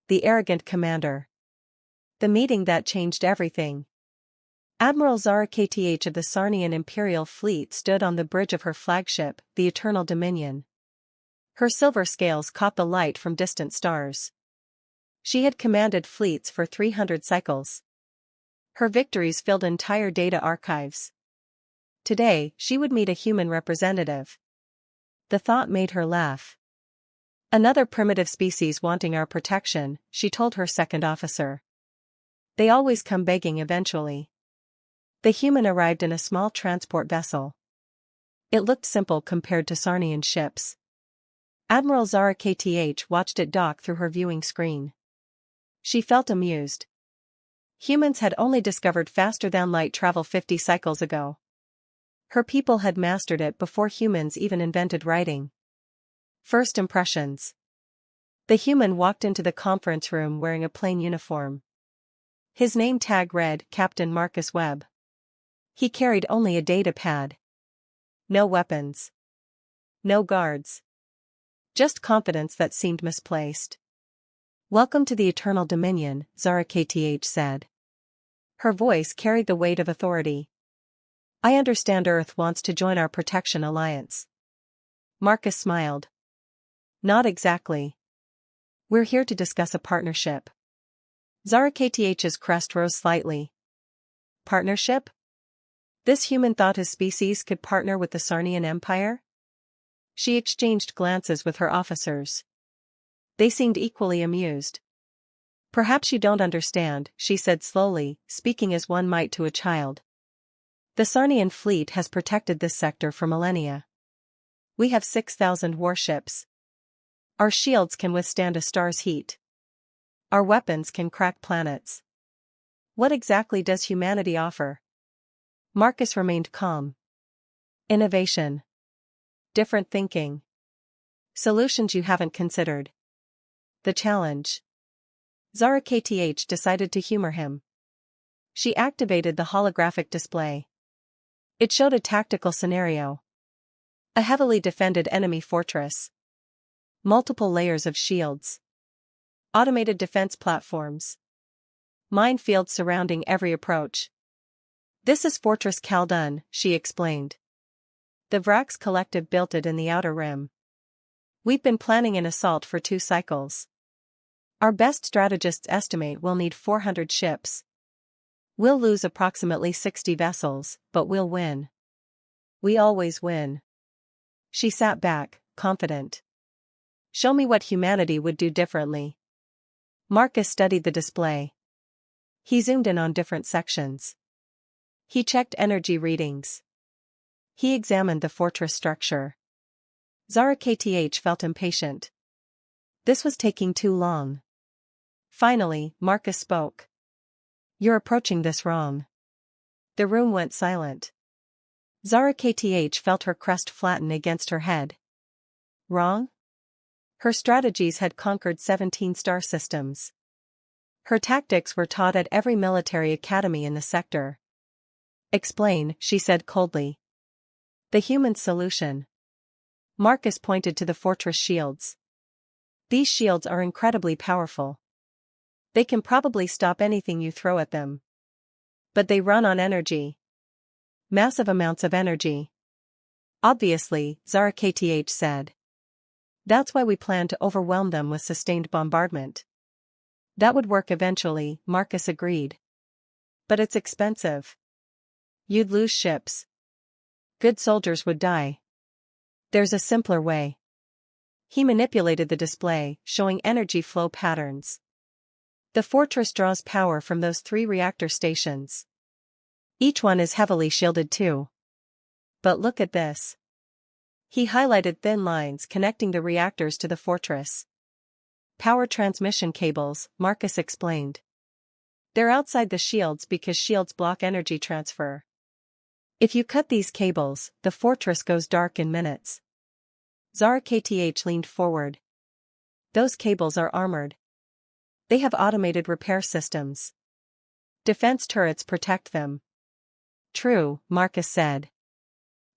the arrogant commander. The meeting that changed everything. Admiral Zara Kth of the Sarnian Imperial Fleet stood on the bridge of her flagship, the Eternal Dominion. Her silver scales caught the light from distant stars. She had commanded fleets for 300 cycles. Her victories filled entire data archives. Today, she would meet a human representative. The thought made her laugh. Another primitive species wanting our protection, she told her second officer. They always come begging eventually. The human arrived in a small transport vessel. It looked simple compared to Sarnian ships. Admiral Zara Kth watched it dock through her viewing screen. She felt amused. Humans had only discovered faster-than-light travel 50 cycles ago. Her people had mastered it before humans even invented writing. First impressions. The human walked into the conference room wearing a plain uniform. His name tag read Captain Marcus Webb. He carried only a data pad. No weapons. No guards. Just confidence that seemed misplaced. "Welcome to the Eternal Dominion," Zara Kth said. Her voice carried the weight of authority. "I understand Earth wants to join our protection alliance." Marcus smiled. "Not exactly. We're here to discuss a partnership." Zara Kth's crest rose slightly. Partnership? This human thought his species could partner with the Sarnian Empire? She exchanged glances with her officers. They seemed equally amused. "Perhaps you don't understand," she said slowly, speaking as one might to a child. "The Sarnian fleet has protected this sector for millennia. We have 6,000 warships. Our shields can withstand a star's heat. Our weapons can crack planets. What exactly does humanity offer?" Marcus remained calm. "Innovation. Different thinking. Solutions you haven't considered. The challenge." Zara Kth decided to humor him. She activated the holographic display. It showed a tactical scenario. A heavily defended enemy fortress. Multiple layers of shields. Automated defense platforms. Minefields surrounding every approach. "This is Fortress Khaldun," she explained. "The Vrax Collective built it in the Outer Rim. We've been planning an assault for 2 cycles. Our best strategists estimate we'll need 400 ships. We'll lose approximately 60 vessels, but we'll win. We always win." She sat back, confident. "Show me what humanity would do differently." Marcus studied the display. He zoomed in on different sections. He checked energy readings. He examined the fortress structure. Zara Kth felt impatient. This was taking too long. Finally, Marcus spoke. "You're approaching this wrong." The room went silent. Zara Kth felt her crest flatten against her head. Wrong? Her strategies had conquered 17 star systems. Her tactics were taught at every military academy in the sector. "Explain," she said coldly. "The human solution." Marcus pointed to the fortress shields. "These shields are incredibly powerful. They can probably stop anything you throw at them. But they run on energy. Massive amounts of energy." "Obviously," Zara Kth said. "That's why we plan to overwhelm them with sustained bombardment." "That would work eventually," Marcus agreed. "But it's expensive. You'd lose ships. Good soldiers would die. There's a simpler way." He manipulated the display, showing energy flow patterns. "The fortress draws power from those 3 reactor stations. Each one is heavily shielded too. But look at this." He highlighted thin lines connecting the reactors to the fortress. "Power transmission cables," Marcus explained. "They're outside the shields because shields block energy transfer. If you cut these cables, the fortress goes dark in minutes." Zara Kth leaned forward. "Those cables are armored. They have automated repair systems. Defense turrets protect them." "True," Marcus said.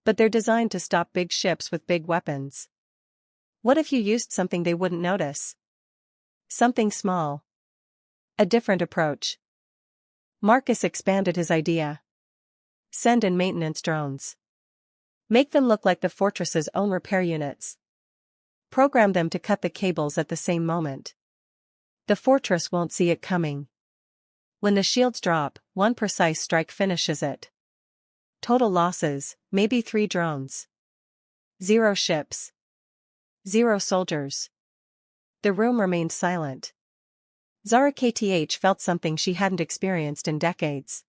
"But they're designed to stop big ships with big weapons. What if you used something they wouldn't notice?" Something small. A different approach. Marcus expanded his idea. Send in maintenance drones. Make them look like the fortress's own repair units. Program them to cut the cables at the same moment. The fortress won't see it coming. When the shields drop, one precise strike finishes it. Total losses, maybe 3 drones. 0 ships. 0 soldiers. The room remained silent. Zara Kth felt something she hadn't experienced in decades.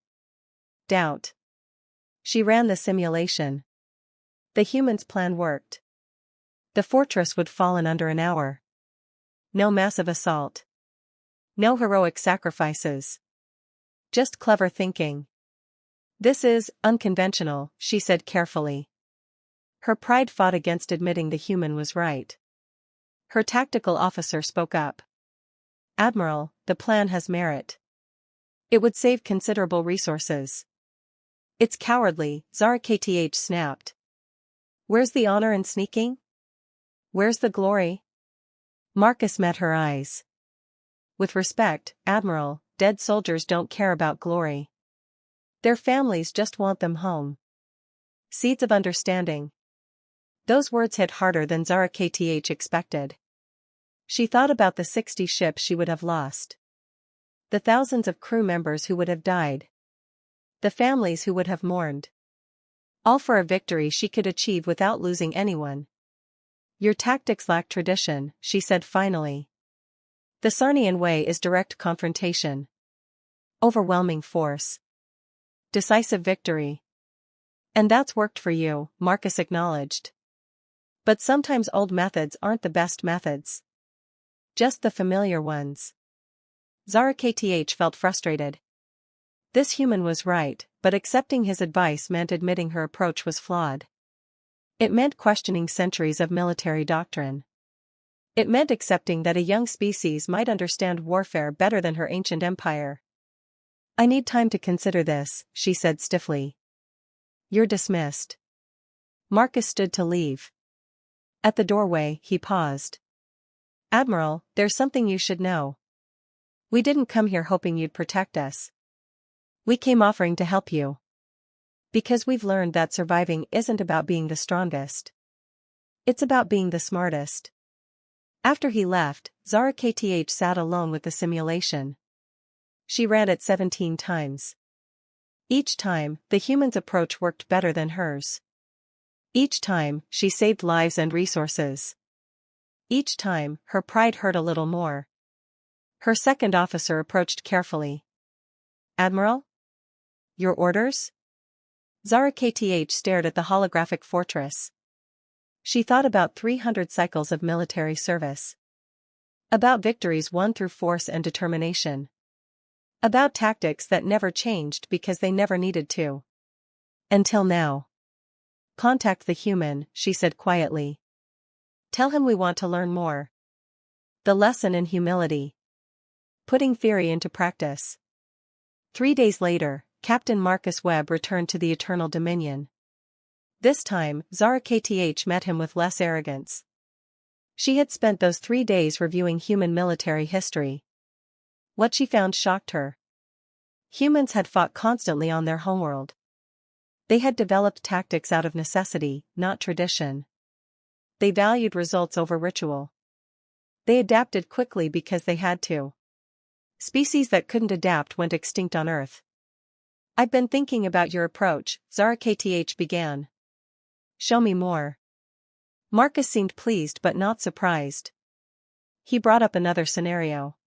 Doubt. She ran the simulation. The humans' plan worked. The fortress would fall in under an hour. No massive assault. No heroic sacrifices. Just clever thinking. This is unconventional, she said carefully. Her pride fought against admitting the human was right. Her tactical officer spoke up. Admiral, the plan has merit. It would save considerable resources. It's cowardly, Zara Kth snapped. Where's the honor in sneaking? Where's the glory? Marcus met her eyes. With respect, Admiral, dead soldiers don't care about glory. Their families just want them home. Seeds of understanding. Those words hit harder than Zara Kth expected. She thought about the 60 ships she would have lost. The thousands of crew members who would have died. The families who would have mourned. All for a victory she could achieve without losing anyone. Your tactics lack tradition, she said finally. The Sarnian way is direct confrontation. Overwhelming force. Decisive victory. And that's worked for you, Marcus acknowledged. But sometimes old methods aren't the best methods. Just the familiar ones. Zara Kth felt frustrated. This human was right, but accepting his advice meant admitting her approach was flawed. It meant questioning centuries of military doctrine. It meant accepting that a young species might understand warfare better than her ancient empire. I need time to consider this, she said stiffly. You're dismissed. Marcus stood to leave. At the doorway, he paused. Admiral, there's something you should know. We didn't come here hoping you'd protect us. We came offering to help you. Because we've learned that surviving isn't about being the strongest. It's about being the smartest. After he left, Zara Kth sat alone with the simulation. She ran it 17 times. Each time, the human's approach worked better than hers. Each time, she saved lives and resources. Each time, her pride hurt a little more. Her second officer approached carefully. Admiral? Your orders? Zara Kth stared at the holographic fortress. She thought about 300 cycles of military service. About victories won through force and determination. About tactics that never changed because they never needed to. Until now. Contact the human, she said quietly. Tell him we want to learn more. The lesson in humility. Putting theory into practice. 3 days later, Captain Marcus Webb returned to the Eternal Dominion. This time, Zara Kth met him with less arrogance. She had spent those 3 days reviewing human military history. What she found shocked her. Humans had fought constantly on their homeworld. They had developed tactics out of necessity, not tradition. They valued results over ritual. They adapted quickly because they had to. Species that couldn't adapt went extinct on Earth. I've been thinking about your approach, Zara Kth began. Show me more. Marcus seemed pleased but not surprised. He brought up another scenario.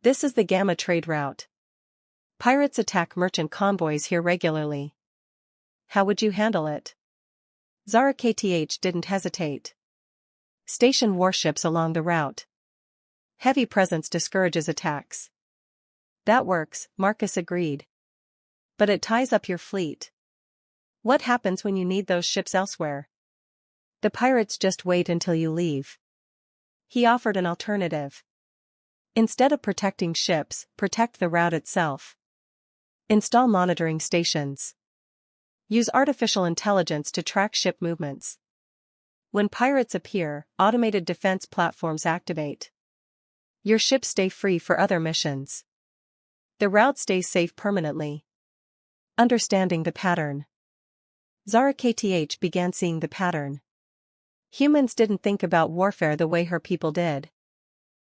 This is the Gamma trade route. Pirates attack merchant convoys here regularly. How would you handle it? Zara Kth didn't hesitate. Station warships along the route. Heavy presence discourages attacks. That works, Marcus agreed. But it ties up your fleet. What happens when you need those ships elsewhere? The pirates just wait until you leave. He offered an alternative. Instead of protecting ships, protect the route itself. Install monitoring stations. Use artificial intelligence to track ship movements. When pirates appear, automated defense platforms activate. Your ships stay free for other missions. The route stays safe permanently. Understanding the pattern. Zara KTH began seeing the pattern. Humans didn't think about warfare the way her people did.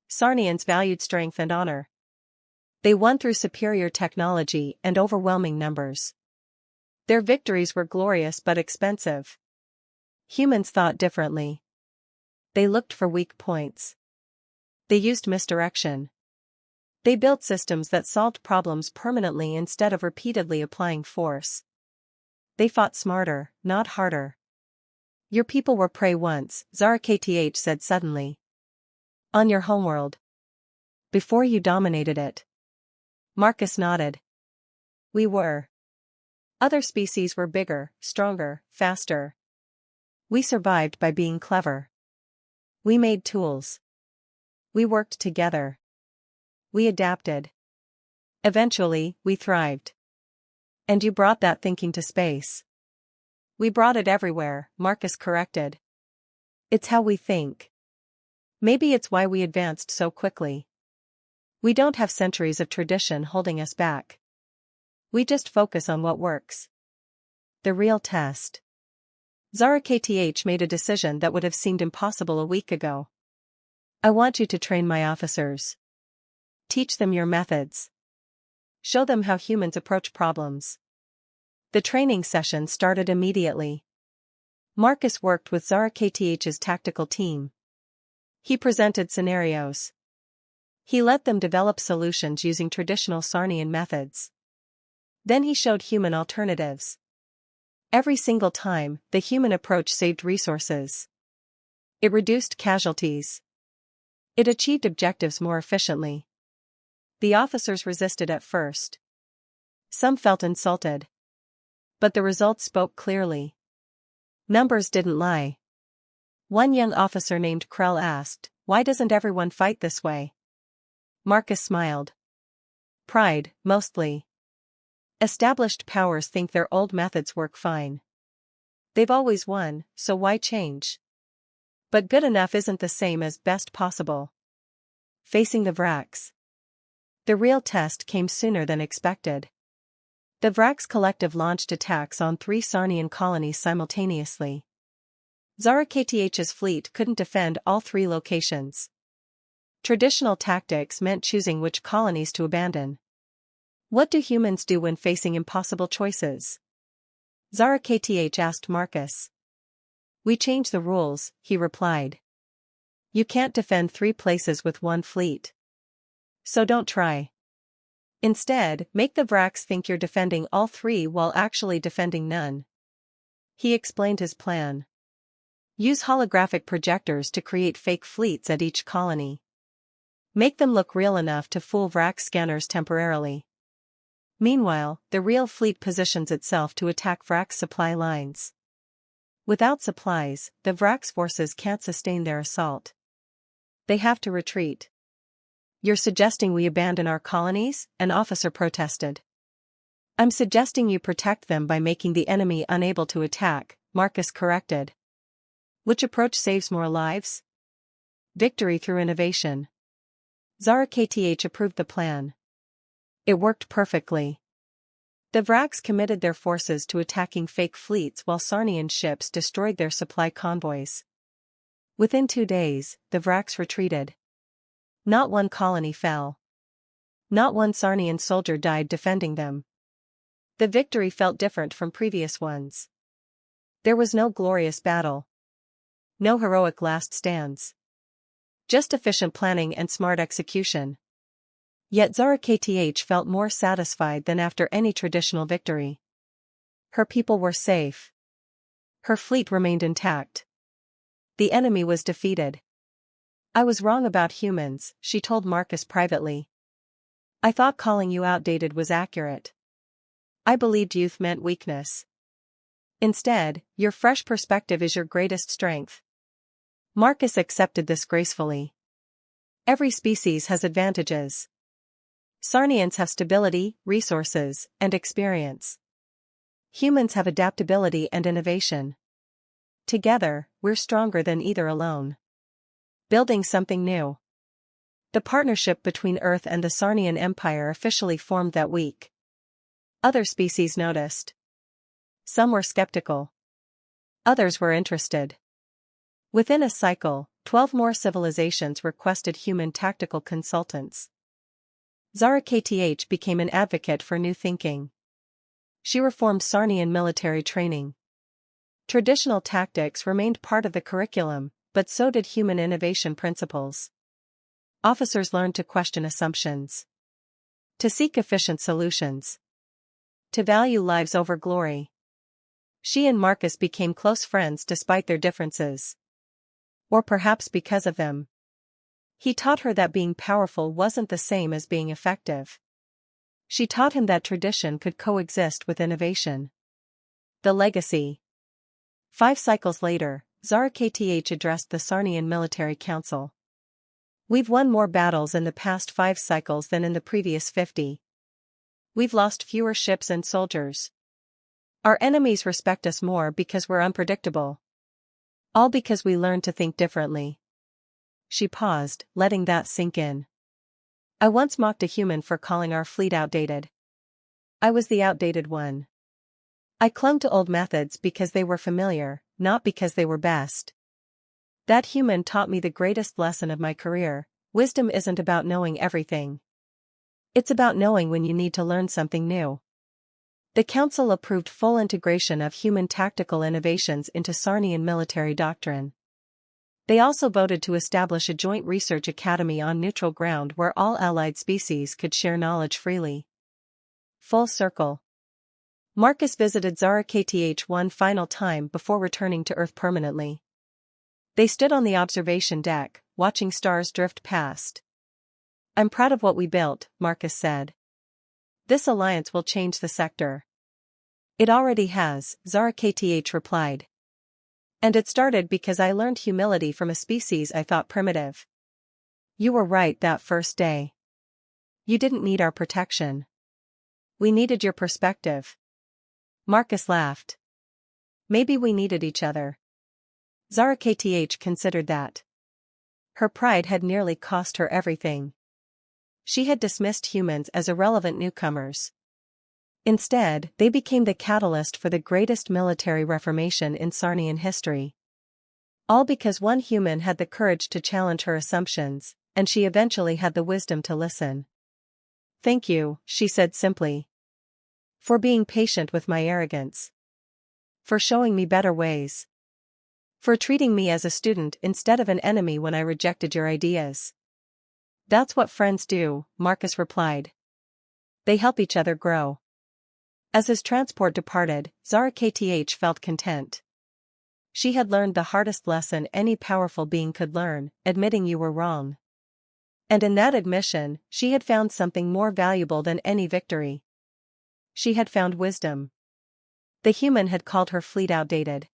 Sarnians valued strength and honor. They won through superior technology and overwhelming numbers. Their victories were glorious but expensive. Humans thought differently. They looked for weak points. They used misdirection. They built systems that solved problems permanently instead of repeatedly applying force. They fought smarter, not harder. Your people were prey once, Zara KTH said suddenly. On your homeworld. Before you dominated it. Marcus nodded. We were. Other species were bigger, stronger, faster. We survived by being clever. We made tools. We worked together. We adapted. Eventually, we thrived. And you brought that thinking to space. We brought it everywhere, Marcus corrected. It's how we think. Maybe it's why we advanced so quickly. We don't have centuries of tradition holding us back. We just focus on what works. The real test. Zara KTH made a decision that would have seemed impossible a week ago. I want you to train my officers. Teach them your methods. Show them how humans approach problems. The training session started immediately. Marcus worked with Zara KTH's tactical team. He presented scenarios. He let them develop solutions using traditional Sarnian methods. Then he showed human alternatives. Every single time, the human approach saved resources. It reduced casualties. It achieved objectives more efficiently. The officers resisted at first. Some felt insulted. But the results spoke clearly. Numbers didn't lie. One young officer named Krell asked, "Why doesn't everyone fight this way?" Marcus smiled. Pride, mostly. Established powers think their old methods work fine. They've always won, so why change? But good enough isn't the same as best possible. Facing the Vrax. The real test came sooner than expected. The Vrax Collective launched attacks on 3 Sarnian colonies simultaneously. Zara KTH's fleet couldn't defend all 3 locations. Traditional tactics meant choosing which colonies to abandon. What do humans do when facing impossible choices? Zara KTH asked Marcus. We change the rules, he replied. You can't defend 3 places with 1 fleet. So don't try. Instead, make the Vrax think you're defending all 3 while actually defending none. He explained his plan. Use holographic projectors to create fake fleets at each colony. Make them look real enough to fool Vrax scanners temporarily. Meanwhile, the real fleet positions itself to attack Vrax supply lines. Without supplies, the Vrax forces can't sustain their assault. They have to retreat. You're suggesting we abandon our colonies? An officer protested. I'm suggesting you protect them by making the enemy unable to attack, Marcus corrected. Which approach saves more lives? Victory through innovation. Zara KTH approved the plan. It worked perfectly. The Vrax committed their forces to attacking fake fleets while Sarnian ships destroyed their supply convoys. Within 2 days, the Vrax retreated. Not one colony fell. Not one Sarnian soldier died defending them. The victory felt different from previous ones. There was no glorious battle. No heroic last stands. Just efficient planning and smart execution. Yet Zara KTH felt more satisfied than after any traditional victory. Her people were safe. Her fleet remained intact. The enemy was defeated. I was wrong about humans, she told Marcus privately. I thought calling you outdated was accurate. I believed youth meant weakness. Instead, your fresh perspective is your greatest strength. Marcus accepted this gracefully. Every species has advantages. Sarnians have stability, resources, and experience. Humans have adaptability and innovation. Together, we're stronger than either alone. Building something new. The partnership between Earth and the Sarnian Empire officially formed that week. Other species noticed. Some were skeptical. Others were interested. Within a cycle, 12 more civilizations requested human tactical consultants. Zara Kth became an advocate for new thinking. She reformed Sarnian military training. Traditional tactics remained part of the curriculum, but so did human innovation principles. Officers learned to question assumptions, to seek efficient solutions, to value lives over glory. She and Marcus became close friends despite their differences. Or perhaps because of them. He taught her that being powerful wasn't the same as being effective. She taught him that tradition could coexist with innovation. The legacy. 5 cycles later, Zara Kth addressed the Sarnian Military Council. We've won more battles in the past 5 cycles than in the previous 50. We've lost fewer ships and soldiers. Our enemies respect us more because we're unpredictable. All because we learned to think differently. She paused, letting that sink in. I once mocked a human for calling our fleet outdated. I was the outdated one. I clung to old methods because they were familiar, not because they were best. That human taught me the greatest lesson of my career: wisdom isn't about knowing everything. It's about knowing when you need to learn something new. The Council approved full integration of human tactical innovations into Sarnian military doctrine. They also voted to establish a joint research academy on neutral ground where all allied species could share knowledge freely. Full circle. Marcus visited Zara Kth one final time before returning to Earth permanently. They stood on the observation deck, watching stars drift past. I'm proud of what we built, Marcus said. This alliance will change the sector. It already has, Zara Kth replied. And it started because I learned humility from a species I thought primitive. You were right that first day. You didn't need our protection. We needed your perspective. Marcus laughed. Maybe we needed each other. Zara Kth considered that. Her pride had nearly cost her everything. She had dismissed humans as irrelevant newcomers. Instead, they became the catalyst for the greatest military reformation in Sarnian history. All because one human had the courage to challenge her assumptions, and she eventually had the wisdom to listen. Thank you, she said simply. For being patient with my arrogance. For showing me better ways. For treating me as a student instead of an enemy when I rejected your ideas. That's what friends do, Marcus replied. They help each other grow. As his transport departed, Zara Kth felt content. She had learned the hardest lesson any powerful being could learn: admitting you were wrong. And in that admission, she had found something more valuable than any victory. She had found wisdom. The human had called her fleet outdated.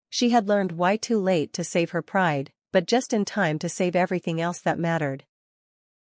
She had learned why too late to save her pride, but just in time to save everything else that mattered.